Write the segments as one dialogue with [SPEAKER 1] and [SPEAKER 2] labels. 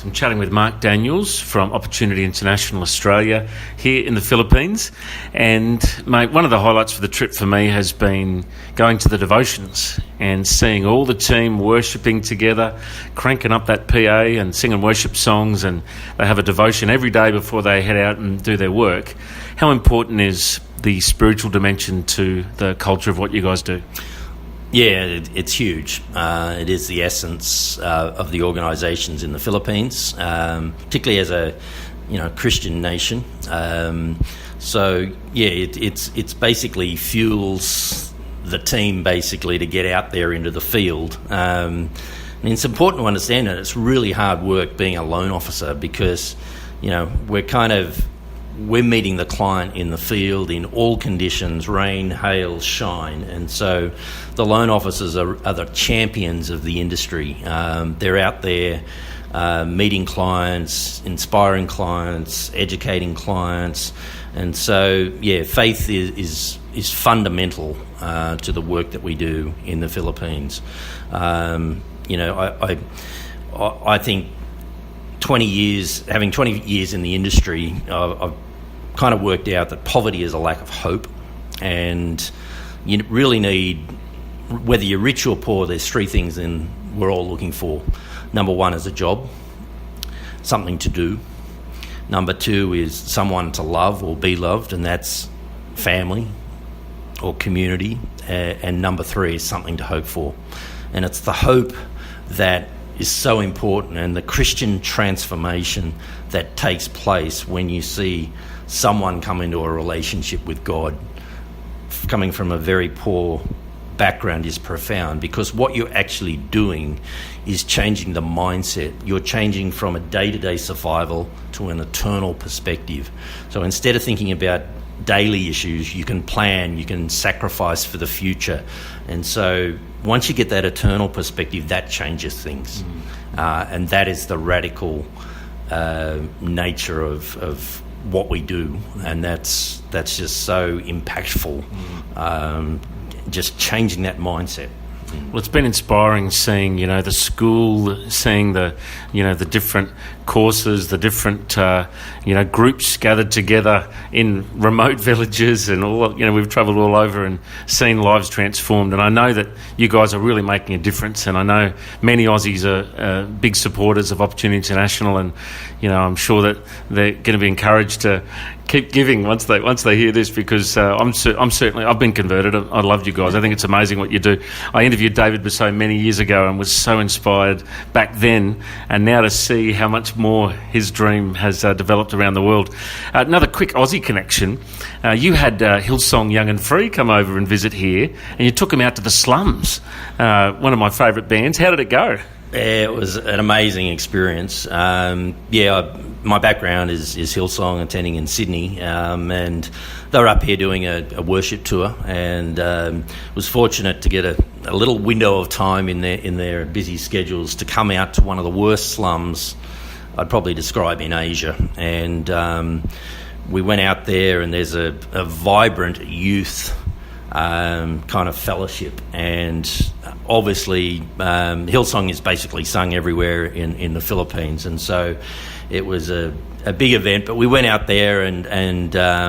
[SPEAKER 1] I'm chatting with Mark Daniels from Opportunity International Australia here in the Philippines. And, mate, one of the highlights for the trip for me has been going to the devotions and seeing all the team worshipping together, cranking up that PA and singing worship songs, and they have a devotion every day before they head out and do their work. How important is the spiritual dimension to the culture of what you guys do?
[SPEAKER 2] Yeah, it's huge. It is the essence of the organisations in the Philippines, particularly as a Christian nation. It's basically fuels the team basically to get out there into the field. And it's important to understand that it's really hard work being a loan officer because we're meeting the client in the field in all conditions, rain, hail, shine. And so the loan officers are the champions of the industry. They're out there meeting clients, inspiring clients, educating clients. And so, faith is fundamental to the work that we do in the Philippines. I think 20 years in the industry, I've kind of worked out that poverty is a lack of hope, and you really need, whether you're rich or poor, there's three things we're all looking for. Number one is a job, something to do. Number two is someone to love or be loved, and that's family or community. And number three is something to hope for. And it's the hope that is so important, and the Christian transformation that takes place when you see someone come into a relationship with God coming from a very poor background is profound, because what you're actually doing is changing the mindset. You're changing from a day-to-day survival to an eternal perspective. So instead of thinking about daily issues, you can plan, you can sacrifice for the future. And so once you get that eternal perspective, that changes things. And that is the radical nature of what we do, and that's just so impactful. Just changing that mindset.
[SPEAKER 1] Well, it's been inspiring seeing, the school, seeing the different courses, the different, groups gathered together in remote villages and all, we've travelled all over and seen lives transformed. And I know that you guys are really making a difference. And I know many Aussies are big supporters of Opportunity International, and, I'm sure that they're going to be encouraged to keep giving once they hear this, because I've been converted. I love you guys. I think it's amazing what you do. I interviewed David Basso many years ago and was so inspired back then, and now to see how much more his dream has developed around the world. Another quick Aussie connection. You had Hillsong Young and Free come over and visit here, and you took them out to the slums. One of my favourite bands. How did it go?
[SPEAKER 2] Yeah, it was an amazing experience. My background is Hillsong, attending in Sydney, and they were up here doing a worship tour, and was fortunate to get a little window of time in their busy schedules to come out to one of the worst slums I'd probably describe in Asia. And we went out there, and there's a vibrant youth kind of fellowship, and obviously Hillsong is basically sung everywhere in the Philippines, and so it was a big event. But we went out there and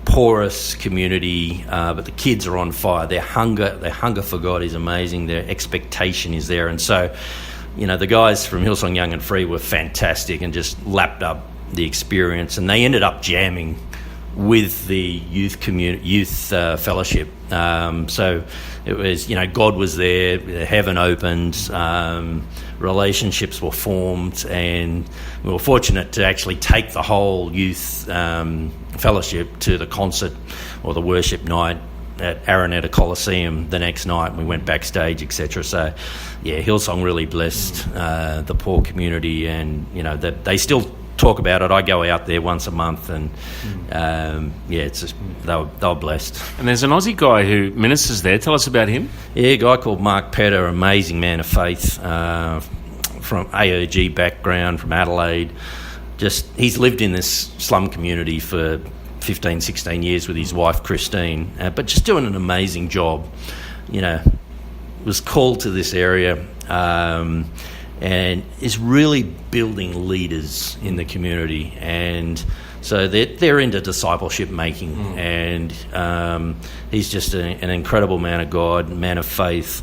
[SPEAKER 2] porous community, but the kids are on fire. Their hunger for God is amazing. Their expectation is there, and so the guys from Hillsong Young and Free were fantastic and just lapped up the experience, and they ended up jamming with the youth fellowship. So it was, God was there, heaven opened, relationships were formed, and we were fortunate to actually take the whole youth fellowship to the concert or the worship night at Araneta Coliseum the next night. We went backstage, etc. So, Hillsong really blessed the poor community, and that they still talk about it. I go out there once a month, and it's just, they were blessed.
[SPEAKER 1] And there's an Aussie guy who ministers there. Tell us about him.
[SPEAKER 2] Yeah, a guy called Mark Petter, amazing man of faith, from AOG background, from Adelaide. He's lived in this slum community for 15, 16 years with his wife Christine, but just doing an amazing job. Was called to this area, and is really building leaders in the community. And so they're into discipleship making, and he's just an incredible man of God, man of faith,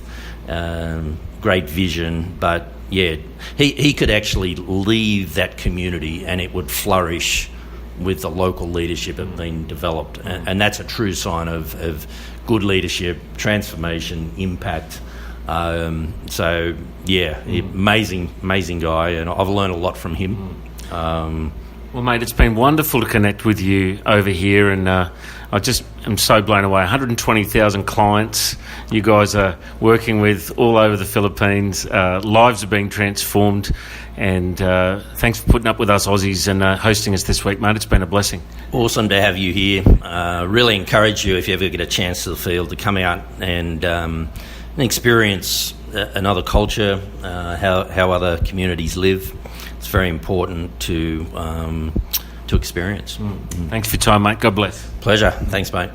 [SPEAKER 2] great vision. But yeah, he could actually leave that community and it would flourish with the local leadership that had been developed. And that's a true sign of good leadership, transformation, impact. So yeah, amazing guy, and I've learned a lot from him.
[SPEAKER 1] Well, mate, it's been wonderful to connect with you over here, and I just am so blown away. 120,000 clients you guys are working with all over the Philippines. Lives are being transformed, and thanks for putting up with us Aussies and hosting us this week, mate. It's been a blessing.
[SPEAKER 2] Awesome to have you here. Really encourage you, if you ever get a chance to the field, to come out and experience another culture, how other communities live. It's very important to experience.
[SPEAKER 1] Thanks for your time, mate. God bless.
[SPEAKER 2] Pleasure. Thanks, mate.